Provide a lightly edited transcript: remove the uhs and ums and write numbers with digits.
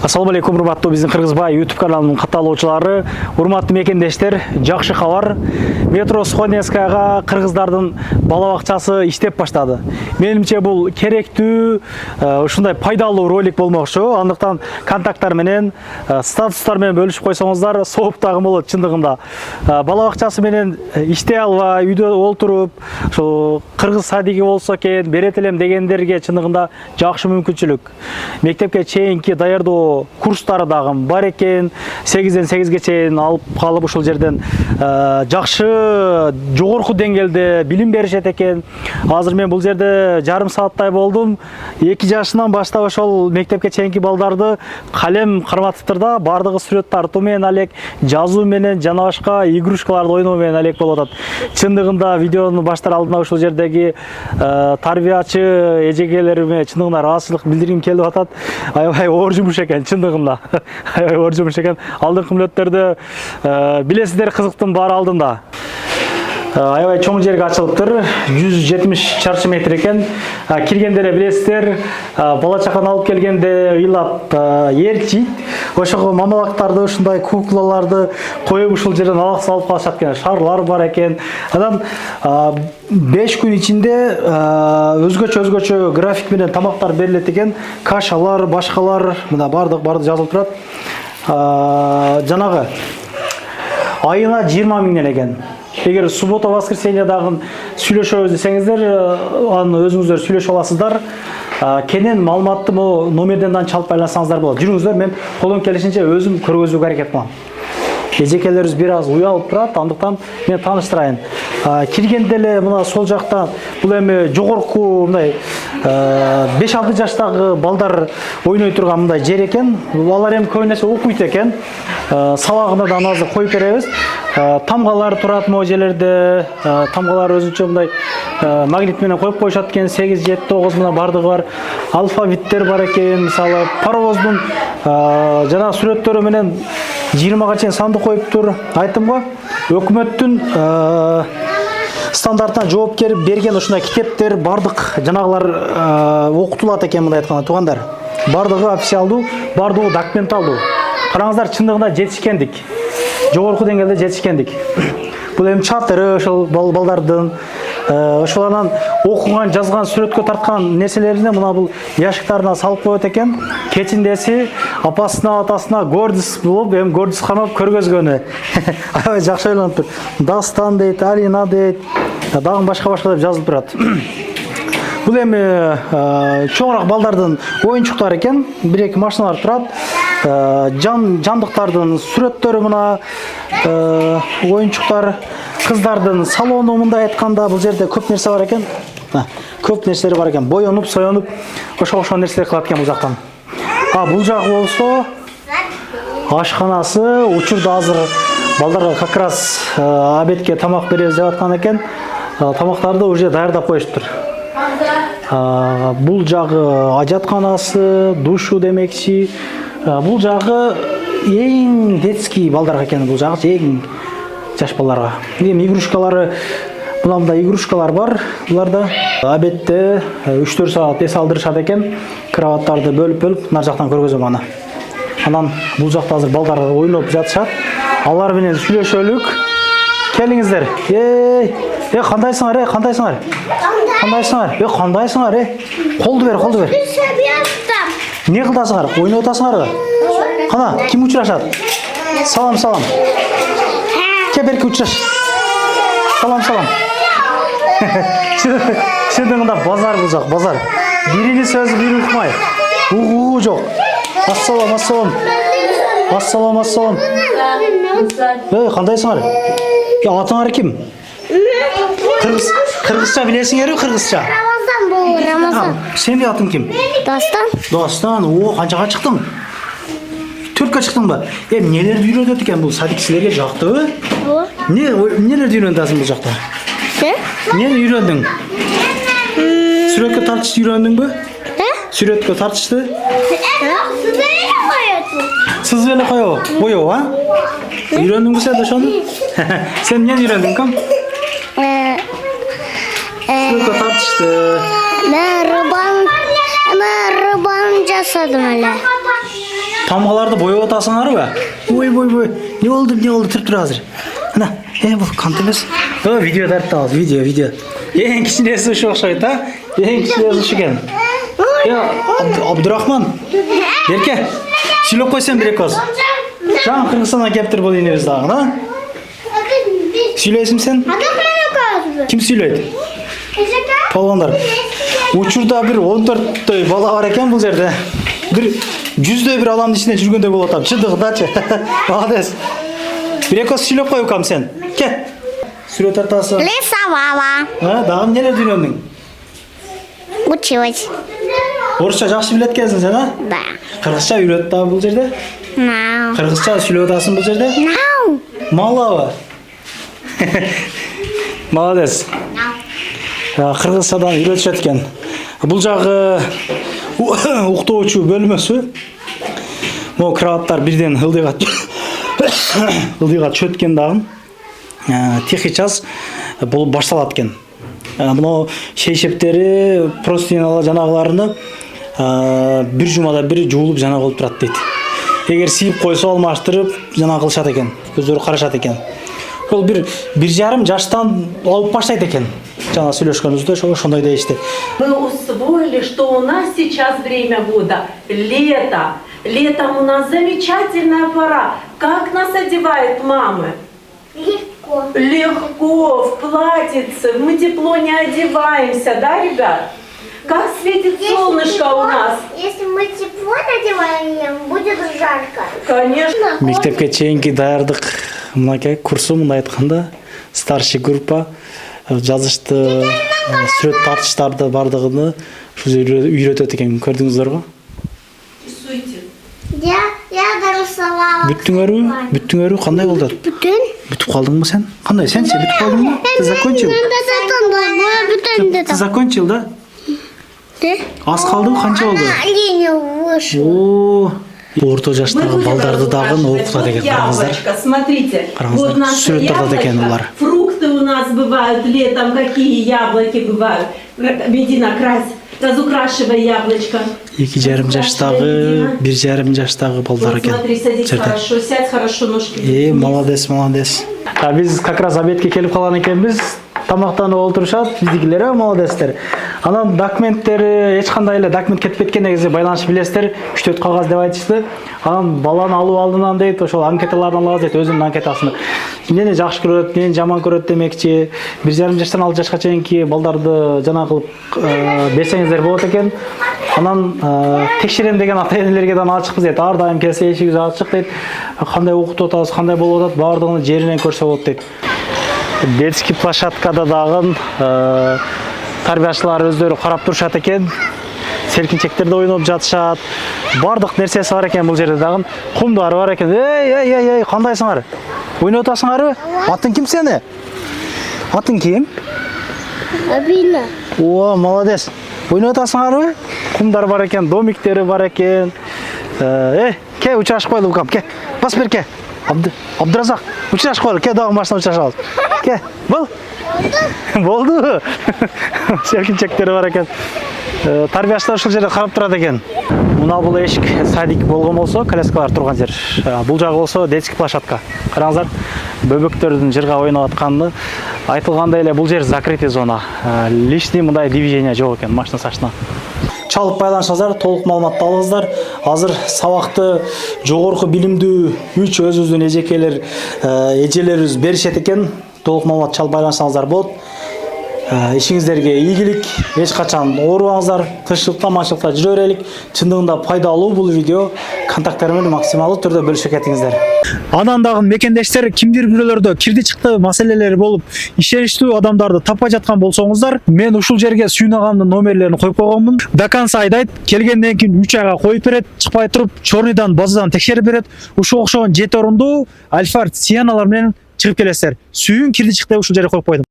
Ассаламу алейкум, урматтуу биздин Кыргызбай YouTube каналынын катталуучулары, урматтуу мекендештер, жакшы кабар. Метро Сходнескага кыргыздардын бала бакчасы иштеп баштады. Менимче бул керектүү, ушундай пайдалуу ролик болмокчу. Андыктан контакттар менен, статустар менен бөлүшүп койсоңуздар сооптагы болот чындыгында. Бала бакчасы менен иштей албай, үйдө олтуруп, ошо кыргыз садиги болсо экен, берет элем дегендерге чындыгында жакшы мүмкүнчүлүк. Мектепке чейинки даярдоо курстары дагы бар экен. 8-ден 8ге чейин алып калып ушул жерден жакшы жогорку деңгээлде билим беришет экен. Азыр мен бул жерде жарым сааттай болдум. 2 жашынан баштап ошол мектепке чейинки балдарды калем карматыптыр да, бардыгы сүрөт тартуу менен алек, жазуу менен жана башка игрушкаларды ойноо менен алек болуп атат. Чындыгында видеону баштар алдында ушул жердеги тарбиячы эжекелериме чындыгында ыраазычылык билдиргим келип атат. Аябай оор жумуш экен чындыгында. Аябай оор жумуш экен. Алдыңкы мүнөттөрдө билесиздер, кызыктын баары алдында. Аябай чоң жерге ачылыптыр. 170 чарчы метр экен. Киргендер билесиздер, бала чаканы алып келгенде ыйлап ээрчийт. Ошого мамалактарды, ушундай куклаларды коюп ушул жерден алак салып калышат экен. Шарлар бар экен. Анан 5 күн ичинде өзгөчө график менен тамактар берилет экен. Кашалар, башкалар, мына бардык жазылып турат. Жанагы айына 20 миңден экен. Эгер суббота, воскресенье дагы сүйлөшөбүз десеңиздер, аны өзүңүздөр сүйлөшө аласыздар. Кенен маалыматты могу номерден чалып байлансаңыздар болот. Жүрүңүздөр, мен колум келишинче өзүм көргөзүүгө аракет кылам. Эжекелерибиз бир аз уялып турат, андыктан мен тааныштырайын. Киргенде эле мына сол жактан бул эми жогорку мындай 5-6 жаштагы балдар ойной турган мындай жер экен. Алар эми көп нерсе окуйт экен. Сабагына да азыр коюп беребиз. Тамгалар турат могу жерлерде. Тамгалар өзүнчө мындай магнит менен коюп коюшат экен. 8, 7, 9 мына бардыгы бар. Алфавиттер бар экен. Мисалы паровоздун жана сүрөттөрү менен 20га чейин сандык коюптур. Айттым го, өкмөттүн стандартына жооп берген ушундай китептер бардык жанагылар окутулат экен, мындай айтканда туугандар. Бардыгы официалдуу, бардыгы документалдуу. Караңыздар, чындыгында жетишкендик. Жогорку деңгээлде жетишкендик. Бул эми чатыры ошол балдардын ошолардан окуган, жазган, сүрөткө тарткан нерселерине мына бул яшыктарына салып коет экен. Кечиндеси апасына, атасына гордость болуп, эми гордость кармап көргөзгөнү. Аябай жакшы ойлонуп тур. Дастан дейт, Алина дейт, дагы башка деп жазылып турат. Бул эми чоңураак балдардын оюнчуктары экен. 1-2 машиналар турат. Жандыктардын сүрөттөрү мына оюнчуктар, кыздардын салону мындай айтканда бул жерде көп нерсе бар экен. Көп нерселери бар экен. Боёнуп, соёнуп, ошол нерселер кылат экен бул жактан. Бул жагы болсо ашканасы, учурда азыр балдарга как раз обедке тамак беребиз деп аткан экен. Тамактарды уже даярдап коюштур. Бул жагы ажатканасы, душу демекчи. Бул жагы эң детский балдарга экен, бул жагы эң жаш балдарга. Эми игрушкалары, мындай игрушкалар бар. Буларда обедте 3-4 саат эс алдырышат экен. Кроваттарды бөлүп нар жактан көргөзөм аны. Анан бул жакта азыр балдар ойноп жатышат. Алар менен сүйлөшөлүк. Келиңиздер. Кандайсыңар? Кандайсыңар? Колду бер. Не кылдасыңар? Ойноп атасыңарбы? Кана, ким учурашат? Салам. Кеберки учураш. Салам. Чындыгында базар бул жак, базар. Биринин сөзү бири укмай. Угуу жок. Ассалам. Кандайсыңар? Атыңар ким? Кыргызча билесиңерби, кыргызча? Рамазан. Сенин атың ким? Достан. Канчага чыктың? 4ке чыктыңбы? Нелерди үйрөнөт экен бул садик силерге жактыбы? Нелерди үйрөнөсүң бул жакта? Нени үйрөндүң? Сүрөткө тартышты үйрөндүңбү? Сүрөткө тартышты? Сызып эле коёбу? Боёбу, Үйрөндүңбү сен ошону? Сен эмнени үйрөндүң, кам? Сүрөткө тартышты. Мен рыбан жасадым эле. Тамгаларды бояп атасыңарбы? Ой, не болду туруп азыр. Ана, бул кант эмес. Видео тартып алабыз, видео. Эң кичинеси ушу окшойт, а? Эң кичинеси ушу экен. Абдурахман. Берке. Сүйлөп койсоң бир экөөз. Жаңы Кыргызстандан кептир бул энебиз дагы, да? Сүйлөйсүң сен? Ким сүйлөйт? Палвандар. Учурда бир 14 бала бар экен бул жерде. Бир 100 бир адамдын ичинде жүргөндөй болуп атам. Чындыгындачы. Молодец. Бир экөөз сүйлөп коюп кам сен. Ке. Сүйлөп тартасың. Рисовала. Дагы эмнелерди үйрөндүң? Училась. Орусча жакшы билет экенсиң сен, а? Да. Кыргызча үйрөт дагы бул жерде. No. Кыргызча сүйлөп атасың бул жерде? No. Малабы? Молодец. Кыргызчадан үйрөтүшөт экен. Бул жагы уктоочу бөлмөсү. Могу кроваттар бирден ылдыйга чөткөн дагы. Тихий час болуп башталат экен. Мына шейшептери, простыняла жанагыларыны бир жумада бир жуулуп жана болуп турат дейт. Эгер сийип койсо алмаштырып жана кылышат экен. Өздөрү карашат экен. Ол бир 1,5 жаштан алып баштайт экен. Жана сүйлөшкөнүбүздө ошондой дейишти. Мы усвоили, что у нас сейчас время года лето. Летом у нас замечательная пора. Как нас одевают мамы? Легко. Легко, в платьице. Мы тепло не одеваемся, да, ребят? Как светит солнышко у нас? Если мы тепло надеваем, будет жарко. Конечно. Мектепке чейинки даярдык мынакей курсу мындай айтканда старший группа жазышты, сүрөт тартыштарды бардыгыны ушу үйрөтөт экен, көрдүңүздөрбү? Рисуйте. Я дорисовала. Бүттүңөрбү? Кандай болду? Бүтүн. Бүтүп калдыңбы сен? Кандай сенчи бүтүп калдыңбы? Ты закончил? Ты закончил, да? Аз калдың, канча болду? Линия выше. О, орто жаштагы балдарды дагы окутат экен, караңыздар. Яблочко, смотрите. Караңыздар, Вот наше сүрөт тартат экен яблочко. булар. Фрукты у нас бывают летом. Какие яблоки бывают? Медина, крась. Разукрашивай яблочко. 2,5 жаштагы, 1,5 жаштагы балдар Вот экен. смотри, садись хорошо, сядь хорошо, ножки. Молодец. Биз как раз обедке келип калган экенбиз. Тамактанып олтурушат, биздикилер молодецтер. Анан документтери эч кандай эле документ кетип кеткен кезде байланышып билесиздер. 3-4 кагаз деп айтышты. Анан баланы алуу алдынан дейт, ошол анкеталарды алабыз дейт, өзүнүн анкетасын. Эмнени жакшы көрөт, эмнени жаман көрөт демекчи. 1,5 жаштан 6 жашка чейинки балдарды жана кылып берсеңиздер болот экен. Анан текшерем деген ата-энелерге да ачыкпыз дейт. Ар дайым келсе эшигибиз ачык дейт. Кандай окутуп атабыз, кандай болуп атат, баардыгын жеринен көрсө болот дейт. Детский площадкада дагы тарбиячылар өздөрү карап турушат экен. Серкинчектерде ойноп жатышат. Бардык нерсеси бар экен бул жерде дагы. Кумдары бар экен. Эй, кандайсыңар? Ойноп атасыңарбы? Атың ким сени? Атың ким? Абина. О, молодец. Ойноп атасыңарбы? Кумдар бар экен, домиктери бар экен. Ке учрашып койлу букам, ке. Бас бер ке. Абдуразак, учрашып койлу, ке дагы машина учрашабыз. Ке, бол. Болду. Серкинчектери бар экен. Тарбиячылар ушул жерде карап турат экен. Мына бул эшик садик болгон болсо, коляскалар турган жер. Бул жагы болсо детский площадка. Караңыздар, бөбөктөрдүн жырга ойноп атканы айтылгандай эле бул жер закрытый зона. Лишний мындай движение жок экен машина сашына. Чалып байланышыңыздар, толук маалыматты алыңыздар. Азыр сабакты жогорку билимдүү 3 өзүбүздүн эжелерибиз беришет экен. Толук маалымат чалып байланышсаңыздар болот. Ишиңиздерге ийгилик, эч качан оорубаңыздар, тынччылыкта, аманчылыкта жүрө берелик. Чындыгында пайдалуу бул видео. Контакттар менен максималдуу түрдө бөлүшө кетиңиздер. Анан дагы мекендештер кимдир бирөөлөрдө кирди чыкты маселелери болуп, ишеничтүү адамдарды таппай жаткан болсоңуздар, мен ушул жерге сүйнагандын номерлерин коюп койгонмун. До конца айдайт, келгенден кийин 3 айга коюп берет, чыкпай туруп, чорныйдан базадан текшерип берет. Ушул окшогон 7 орундуу Альфард Сиеналар менен чыгып келесиздер. Сүйүн кирди чыкты ушул жерге коюп койдум.